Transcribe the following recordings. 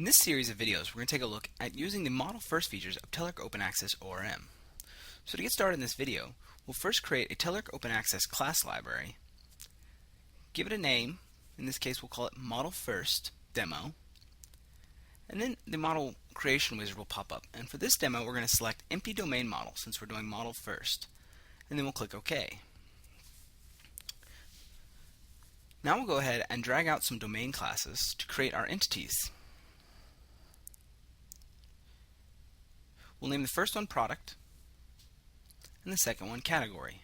In this series of videos, we're going to take a look at using the Model First features of Telerik OpenAccess ORM. So to get started in this video, we'll first create a Telerik OpenAccess class library, give it a name. In this case, we'll call it Model First Demo, and then the model creation wizard will pop up. And for this demo, we're going to select Empty Domain Model since we're doing Model First, and then we'll click OK. Now we'll go ahead and drag out some domain classes to create our entities. We'll name the first one Product and the second one Category.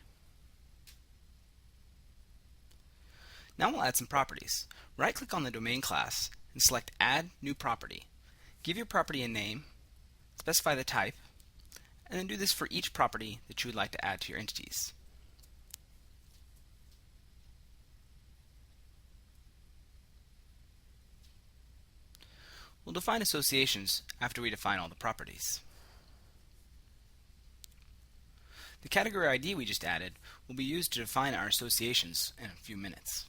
Now we'll add some properties. Right-click on the domain class and select Add New Property. Give your property a name, specify the type, and then do this for each property that you would like to add to your entities. We'll define associations after we define all the properties. The category ID we just added will be used to define our associations in a few minutes.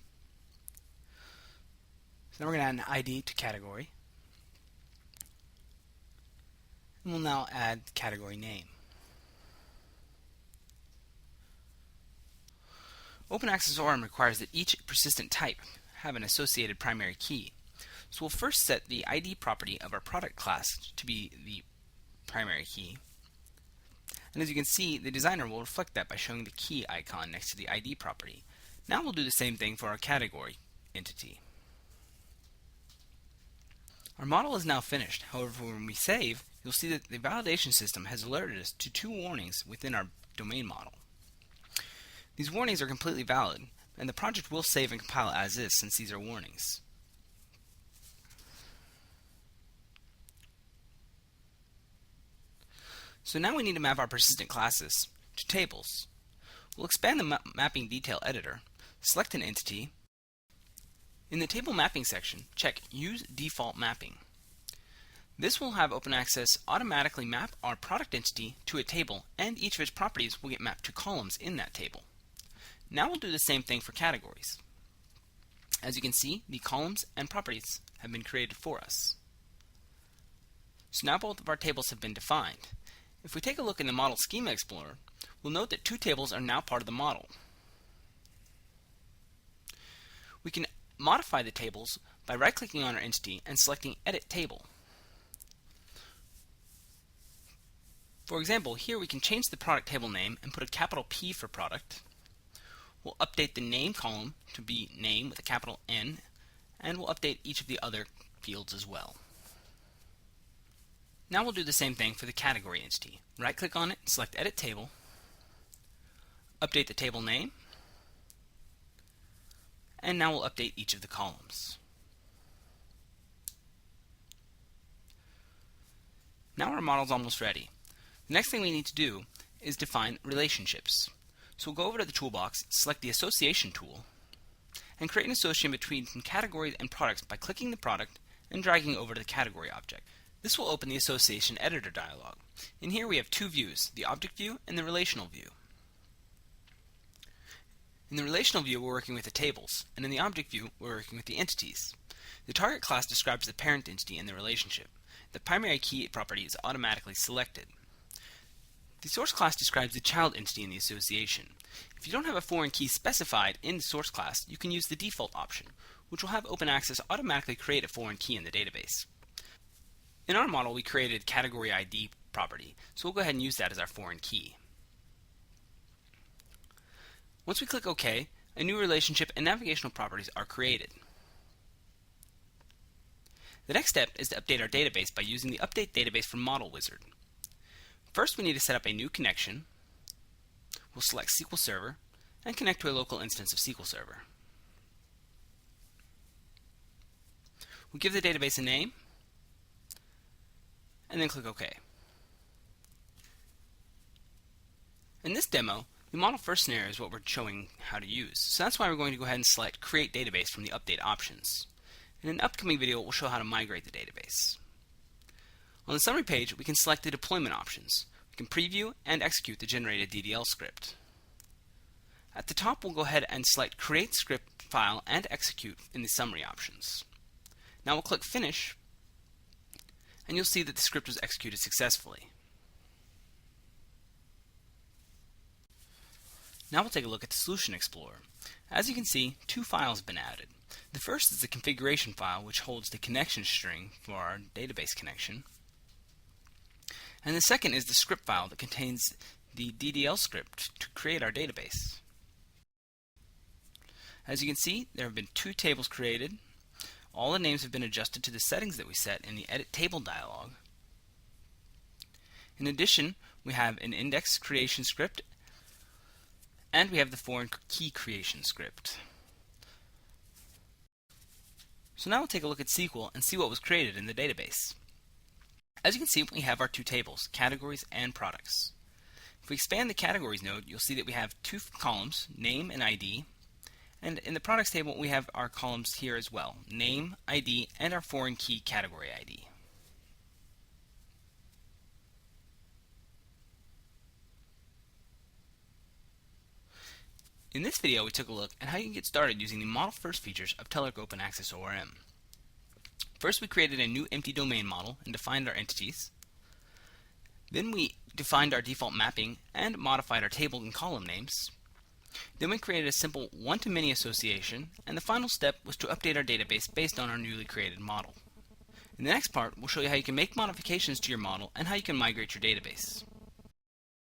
So now we're going to add an ID to category, and we'll now add the category name. OpenAccess ORM requires that each persistent type have an associated primary key. So we'll first set the ID property of our product class to be the primary key. And as you can see, the designer will reflect that by showing the key icon next to the ID property. Now we'll do the same thing for our category entity. Our model is now finished. However, when we save, you'll see that the validation system has alerted us to two warnings within our domain model. These warnings are completely valid, and the project will save and compile as is since these are warnings. So now we need to map our persistent classes to tables. We'll expand the mapping detail editor, select an entity. In the table mapping section, check Use Default Mapping. This will have OpenAccess automatically map our product entity to a table, and each of its properties will get mapped to columns in that table. Now we'll do the same thing for categories. As you can see, the columns and properties have been created for us. So now both of our tables have been defined. If we take a look in the Model Schema Explorer, we'll note that two tables are now part of the model. We can modify the tables by right-clicking on our entity and selecting Edit Table. For example, here we can change the product table name and put a capital P for product. We'll update the name column to be name with a capital N, and we'll update each of the other fields as well. Now we'll do the same thing for the category entity. Right-click on it, select Edit Table, update the table name, and now we'll update each of the columns. Now our model's almost ready. The next thing we need to do is define relationships. So we'll go over to the toolbox, select the Association tool, and create an association between categories and products by clicking the product and dragging over to the category object. This will open the Association Editor dialog. In here we have two views, the Object View and the Relational View. In the Relational View we're working with the tables, and in the Object View we're working with the entities. The target class describes the parent entity in the relationship. The primary key property is automatically selected. The source class describes the child entity in the association. If you don't have a foreign key specified in the source class, you can use the default option, which will have OpenAccess automatically create a foreign key in the database. In our model, we created category ID property, so we'll go ahead and use that as our foreign key. Once we click OK, a new relationship and navigational properties are created. The next step is to update our database by using the Update Database from Model Wizard. First, we need to set up a new connection. We'll select SQL Server and connect to a local instance of SQL Server. We'll give the database a name, and then click OK. In this demo, the Model First scenario is what we're showing how to use. So that's why we're going to go ahead and select Create Database from the Update options. In an upcoming video, we'll show how to migrate the database. On the summary page, we can select the deployment options. We can preview and execute the generated DDL script. At the top, we'll go ahead and select Create Script File and Execute in the summary options. Now we'll click Finish, and you'll see that the script was executed successfully. Now we'll take a look at the Solution Explorer. As you can see, two files have been added. The first is the configuration file, which holds the connection string for our database connection. And the second is the script file that contains the DDL script to create our database. As you can see, there have been two tables created. All the names have been adjusted to the settings that we set in the Edit Table dialog. In addition, we have an index creation script, and we have the foreign key creation script. So now we'll take a look at SQL and see what was created in the database. As you can see, we have our two tables, categories and products. If we expand the categories node, you'll see that we have two columns, name and ID. And in the products table, we have our columns here as well, name, ID, and our foreign key category ID. In this video, we took a look at how you can get started using the Model First features of Telerik OpenAccess ORM. First, we created a new empty domain model and defined our entities. Then we defined our default mapping and modified our table and column names. Then we created a simple one-to-many association, and the final step was to update our database based on our newly created model. In the next part, we'll show you how you can make modifications to your model and how you can migrate your database.